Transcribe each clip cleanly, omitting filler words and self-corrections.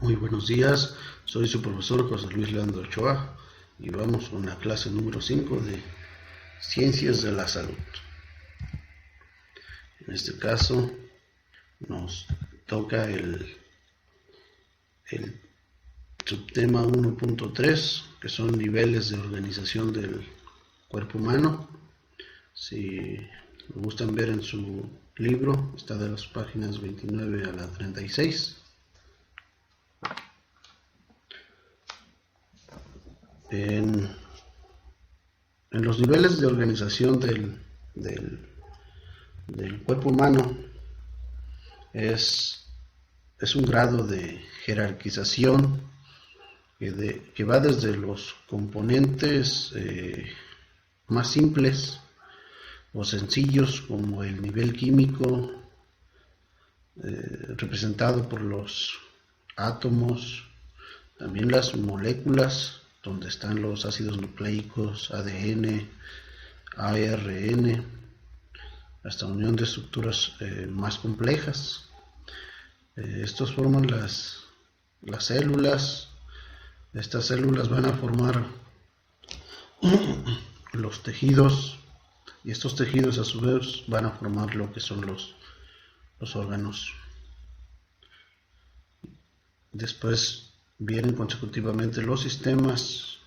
Muy buenos días, soy su profesor José Luis Leandro Ochoa y vamos con la clase número 5 de Ciencias de la Salud. En este caso nos toca el subtema 1.3, que son niveles de organización del cuerpo humano. Si me gustan ver en su libro, está de las páginas 29 a la 36. En los niveles de organización del cuerpo humano es un grado de jerarquización que va desde los componentes más simples o sencillos, como el nivel químico, representado por los átomos, también las moléculas, donde están los ácidos nucleicos, ADN, ARN, hasta unión de estructuras más complejas. Estos forman las células. Estas células van a formar los tejidos, y estos tejidos a su vez van a formar lo que son los órganos. Después vienen consecutivamente los sistemas,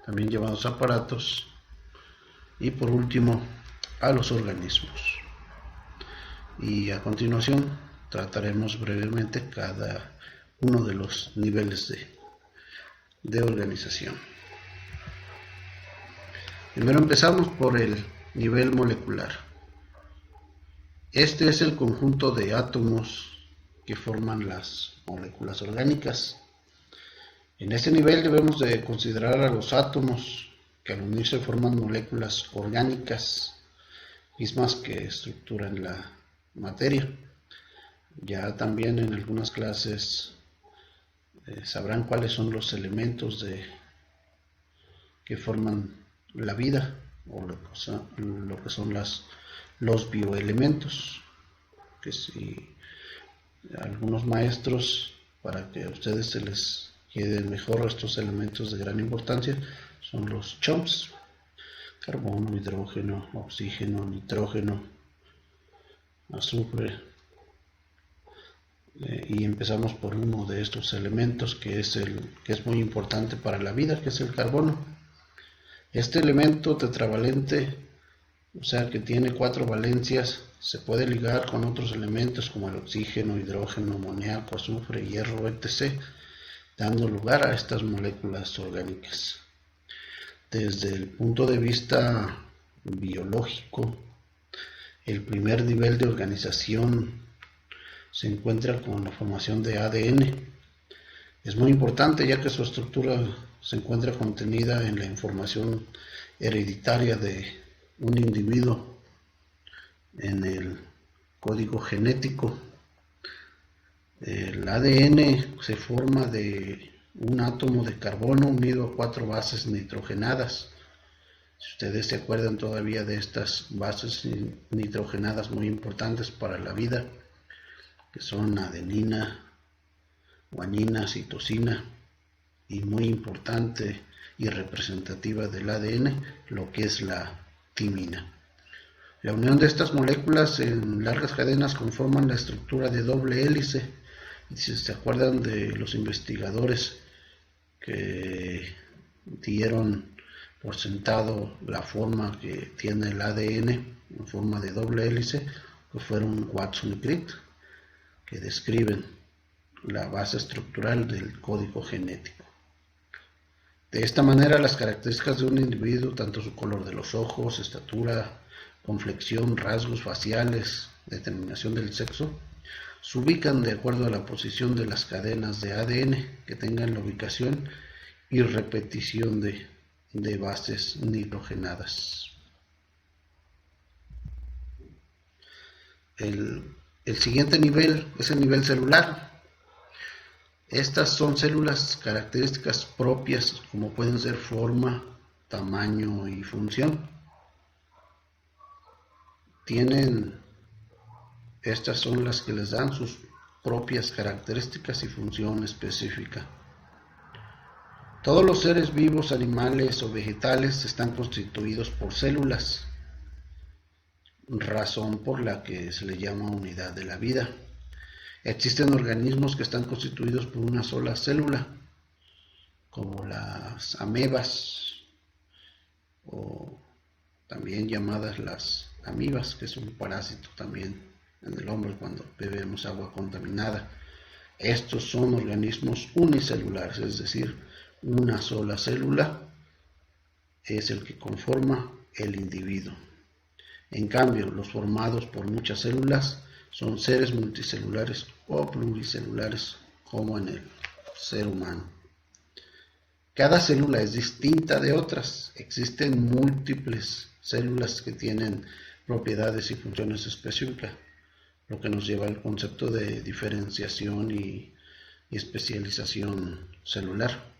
también llamados aparatos, y por último a los organismos. Y a continuación trataremos brevemente cada uno de los niveles de organización. Primero empezamos por el nivel molecular. Este es el conjunto de átomos que forman las moléculas orgánicas. En este nivel debemos de considerar a los átomos, que al unirse forman moléculas orgánicas, mismas que estructuran la materia. Ya también en algunas clases sabrán cuáles son los elementos que forman la vida, o lo que son los bioelementos, que si algunos maestros, para que a ustedes se les queden mejor estos elementos de gran importancia, son los CHOMS: carbono, hidrógeno, oxígeno, nitrógeno, azufre. Y empezamos por uno de estos elementos que es muy importante para la vida, que es el carbono. Este elemento tetravalente, o sea que tiene 4 valencias, se puede ligar con otros elementos como el oxígeno, hidrógeno, amoníaco, azufre, hierro, etc., dando lugar a estas moléculas orgánicas. Desde el punto de vista biológico, el primer nivel de organización se encuentra con la formación de ADN. Es muy importante, ya que su estructura se encuentra contenida en la información hereditaria de un individuo, en el código genético. El ADN se forma de un átomo de carbono unido a 4 bases nitrogenadas. Si ustedes se acuerdan todavía de estas bases nitrogenadas muy importantes para la vida, que son adenina, guanina, citosina, y muy importante y representativa del ADN, lo que es la timina. La unión de estas moléculas en largas cadenas conforman la estructura de doble hélice. Y si se acuerdan de los investigadores que dieron por sentado la forma que tiene el ADN en forma de doble hélice, que fueron Watson y Crick, que describen la base estructural del código genético. De esta manera, las características de un individuo, tanto su color de los ojos, estatura, complexión, rasgos faciales, determinación del sexo, se ubican de acuerdo a la posición de las cadenas de ADN que tengan la ubicación y repetición de bases nitrogenadas. El siguiente nivel es el nivel celular. Estas son células características propias, como pueden ser forma, tamaño y función. Estas son las que les dan sus propias características y función específica. Todos los seres vivos, animales o vegetales, están constituidos por células, razón por la que se le llama unidad de la vida. Existen organismos que están constituidos por una sola célula, como las amebas, o también llamadas las amibas, que es un parásito también en el hombre cuando bebemos agua contaminada. Estos son organismos unicelulares, es decir, una sola célula es el que conforma el individuo. En cambio, los formados por muchas células son seres multicelulares o pluricelulares, como en el ser humano. Cada célula es distinta de otras. Existen múltiples células que tienen propiedades y funciones específicas, lo que nos lleva al concepto de diferenciación y especialización celular.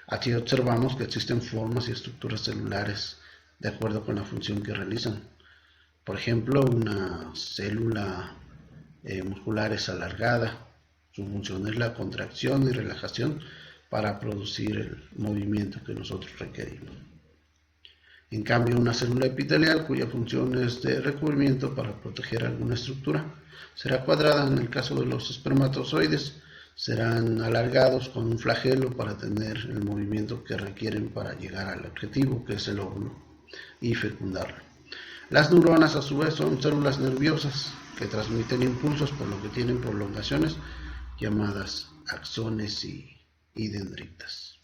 Aquí observamos que existen formas y estructuras celulares de acuerdo con la función que realizan. Por ejemplo, una célula muscular es alargada. Su función es la contracción y relajación para producir el movimiento que nosotros requerimos. En cambio, una célula epitelial, cuya función es de recubrimiento para proteger alguna estructura, será cuadrada. En el caso de los espermatozoides, serán alargados con un flagelo para tener el movimiento que requieren para llegar al objetivo, que es el óvulo, y fecundarlo. Las neuronas, a su vez, son células nerviosas que transmiten impulsos, por lo que tienen prolongaciones llamadas axones y dendritas.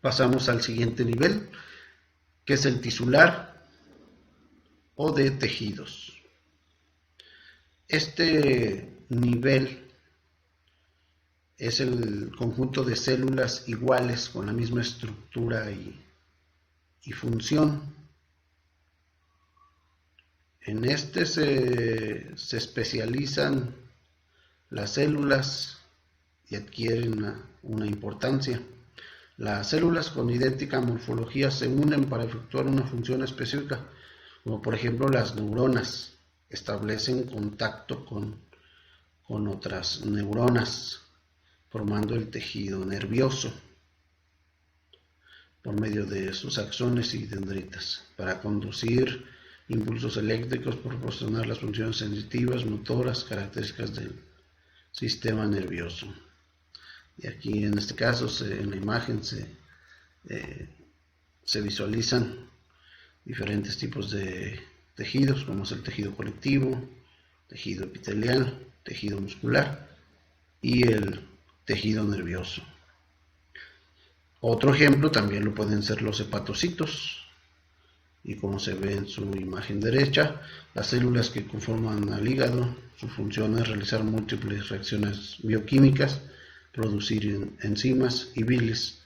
Pasamos al siguiente nivel, que es el tisular o de tejidos. Este nivel es el conjunto de células iguales con la misma estructura y función. En este se especializan las células y adquieren una importancia. Las células con idéntica morfología se unen para efectuar una función específica, como por ejemplo las neuronas establecen contacto con otras neuronas, formando el tejido nervioso por medio de sus axones y dendritas, para conducir impulsos eléctricos, proporcionar las funciones sensitivas, motoras, características del sistema nervioso. Y aquí en este caso, en la imagen se visualizan diferentes tipos de tejidos, como es el tejido conectivo, tejido epitelial, tejido muscular y el tejido nervioso. Otro ejemplo también lo pueden ser los hepatocitos, y como se ve en su imagen derecha, las células que conforman al hígado, su función es realizar múltiples reacciones bioquímicas, producir enzimas y bilis,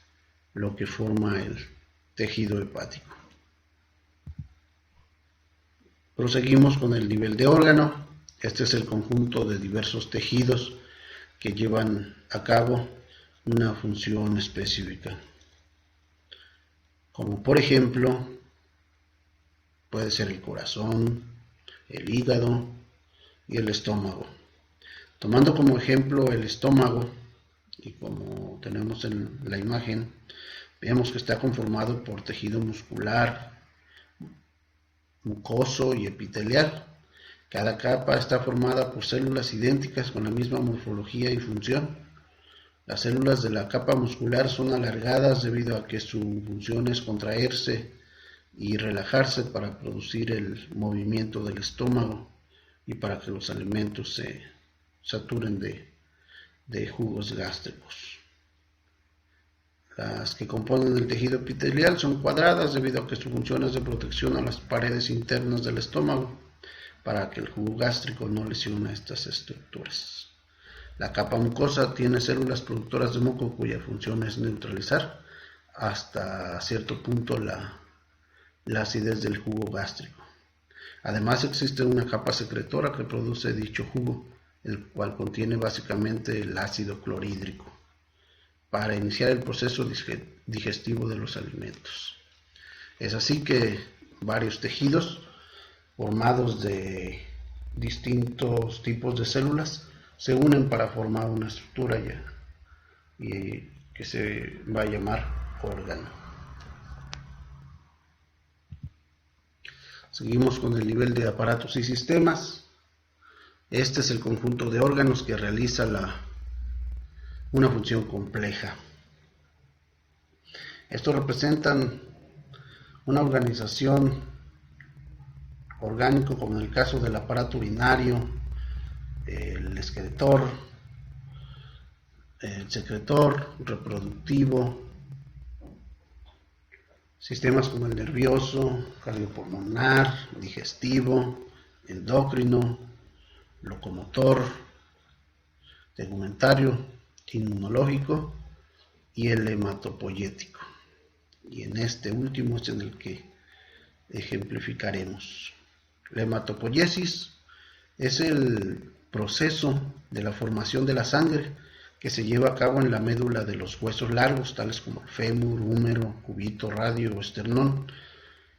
lo que forma el tejido hepático. Proseguimos con el nivel de órgano. Este es el conjunto de diversos tejidos que llevan a cabo una función específica, como por ejemplo puede ser el corazón, el hígado y el estómago. Tomando como ejemplo el estómago, y como tenemos en la imagen, vemos que está conformado por tejido muscular, mucoso y epitelial. Cada capa está formada por células idénticas con la misma morfología y función. Las células de la capa muscular son alargadas debido a que su función es contraerse y relajarse para producir el movimiento del estómago y para que los alimentos se saturen de jugos gástricos. Las que componen el tejido epitelial son cuadradas debido a que su función es de protección a las paredes internas del estómago para que el jugo gástrico no lesione estas estructuras. La capa mucosa tiene células productoras de moco cuya función es neutralizar hasta cierto punto la acidez del jugo gástrico. Además existe una capa secretora que produce dicho jugo, el cual contiene básicamente el ácido clorhídrico para iniciar el proceso digestivo de los alimentos. Es así que varios tejidos formados de distintos tipos de células se unen para formar una estructura ya, y que se va a llamar órgano. Seguimos con el nivel de aparatos y sistemas. Este es el conjunto de órganos que realiza una función compleja. Estos representan una organización orgánico, como en el caso del aparato urinario, el excretor, el secretor, reproductivo, sistemas como el nervioso, cardiopulmonar, digestivo, endocrino, locomotor, tegumentario, inmunológico y el hematopoyético. Y en este último es en el que ejemplificaremos. La hematopoiesis es el proceso de la formación de la sangre que se lleva a cabo en la médula de los huesos largos, tales como el fémur, húmero, cúbito, radio o esternón.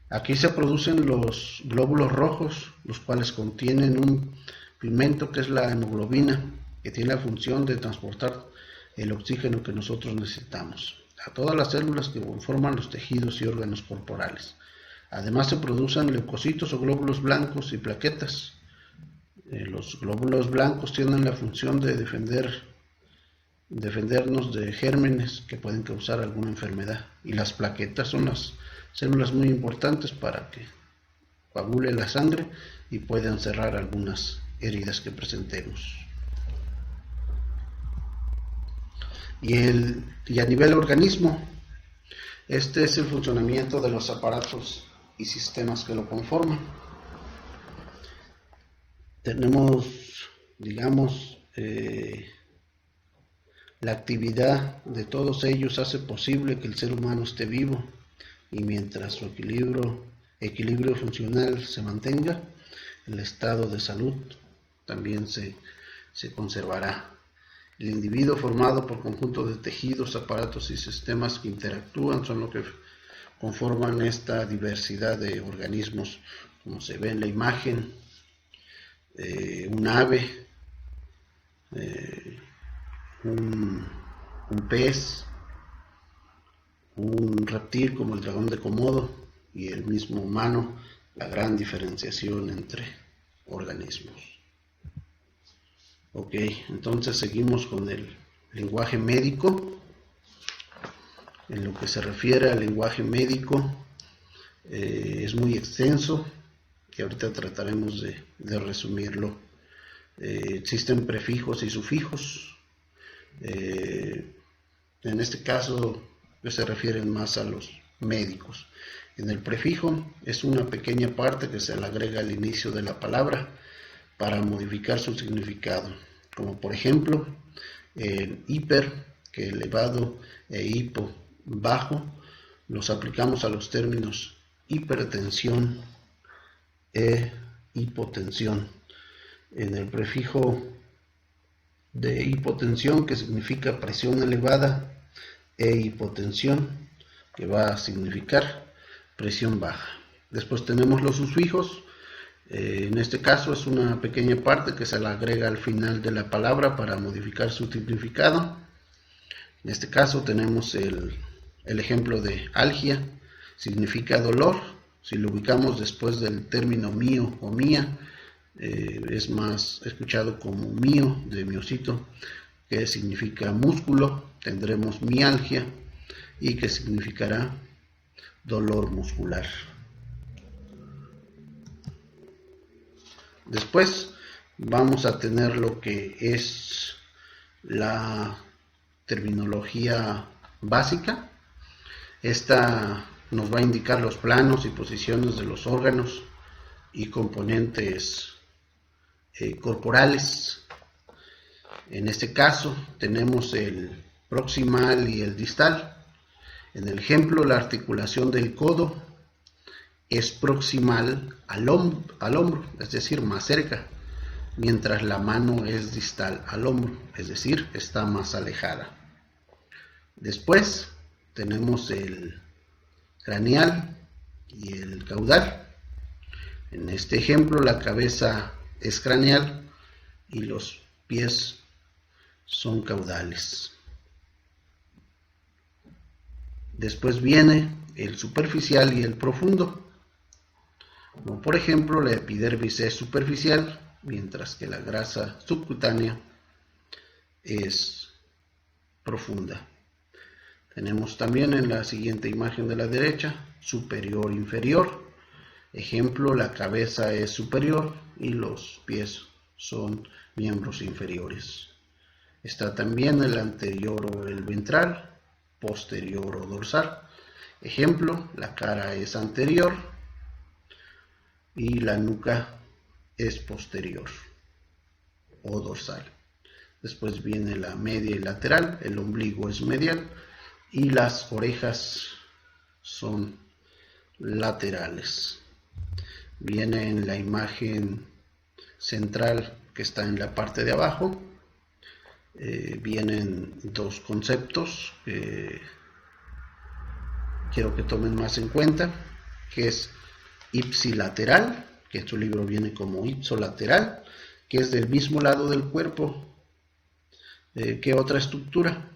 Aquí se producen los glóbulos rojos, los cuales contienen un pigmento que es la hemoglobina, que tiene la función de transportar el oxígeno que nosotros necesitamos a todas las células que conforman los tejidos y órganos corporales. Además se producen leucocitos o glóbulos blancos y plaquetas. Los glóbulos blancos tienen la función de defendernos de gérmenes que pueden causar alguna enfermedad, y las plaquetas son las células muy importantes para que coagule la sangre y puedan cerrar algunas heridas que presentemos. Y a nivel organismo, este es el funcionamiento de los aparatos y sistemas que lo conforman. Tenemos, digamos, la actividad de todos ellos hace posible que el ser humano esté vivo, y mientras su equilibrio funcional se mantenga, el estado de salud también se conservará. El individuo, formado por conjunto de tejidos, aparatos y sistemas que interactúan, son lo que conforman esta diversidad de organismos, como se ve en la imagen. Un ave, un pez, un reptil como el dragón de Komodo y el mismo humano, la gran diferenciación entre organismos. Ok, entonces seguimos con el lenguaje médico. En lo que se refiere al lenguaje médico, es muy extenso y ahorita trataremos de resumirlo. Existen prefijos y sufijos. En este caso se refieren más a los médicos. En el prefijo es una pequeña parte que se le agrega al inicio de la palabra para modificar su significado, como por ejemplo hiper, que elevado, e hipo, bajo, los aplicamos a los términos hipertensión e hipotensión. En el prefijo de hipotensión, que significa presión elevada, e hipotensión, que va a significar presión baja. Después tenemos los sufijos. En este caso es una pequeña parte que se le agrega al final de la palabra para modificar su significado. En este caso tenemos el ejemplo de algia, significa dolor. Si lo ubicamos después del término mío o mía, es más escuchado como mío, de miocito, que significa músculo. Tendremos mialgia, y que significará dolor muscular. Después vamos a tener lo que es la terminología básica. Esta nos va a indicar los planos y posiciones de los órganos y componentes corporales. En este caso tenemos el proximal y el distal. En el ejemplo, la articulación del codo es proximal al hombro, es decir, más cerca, mientras la mano es distal al hombro, es decir, está más alejada. Después tenemos el craneal y el caudal. En este ejemplo, la cabeza es craneal y los pies son caudales. Después viene el superficial y el profundo. Como por ejemplo, la epidermis es superficial, mientras que la grasa subcutánea es profunda. Tenemos también en la siguiente imagen de la derecha, superior e inferior. Ejemplo, la cabeza es superior y los pies son miembros inferiores. Está también el anterior o el ventral, posterior o dorsal. Ejemplo, la cara es anterior y la nuca es posterior o dorsal. Después viene la media y lateral, el ombligo es medial y las orejas son laterales. Viene en la imagen central que está en la parte de abajo. Vienen dos conceptos que quiero que tomen más en cuenta, que es ipsilateral, que en su libro viene como ipsolateral, que es del mismo lado del cuerpo que otra estructura.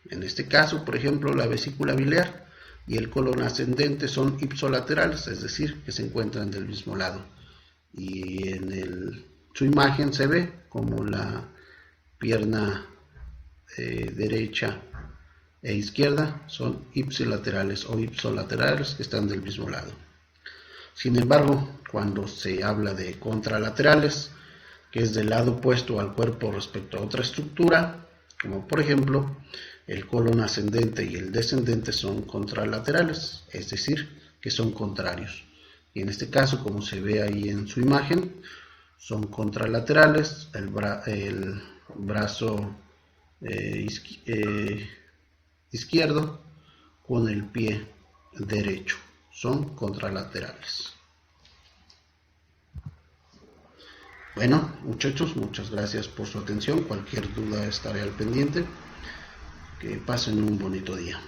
En este caso, por ejemplo, la vesícula biliar y el colon ascendente son ipsolaterales, es decir, que se encuentran del mismo lado. Y en su imagen se ve como la pierna derecha e izquierda son ipsilaterales o ipsolaterales, que están del mismo lado. Sin embargo, cuando se habla de contralaterales, que es del lado opuesto al cuerpo respecto a otra estructura, como por ejemplo el colon ascendente y el descendente, son contralaterales, es decir, que son contrarios. Y en este caso, como se ve ahí en su imagen, son contralaterales, el brazo izquierdo con el pie derecho, son contralaterales. Bueno, muchachos, muchas gracias por su atención. Cualquier duda estaré al pendiente. Que pasen un bonito día.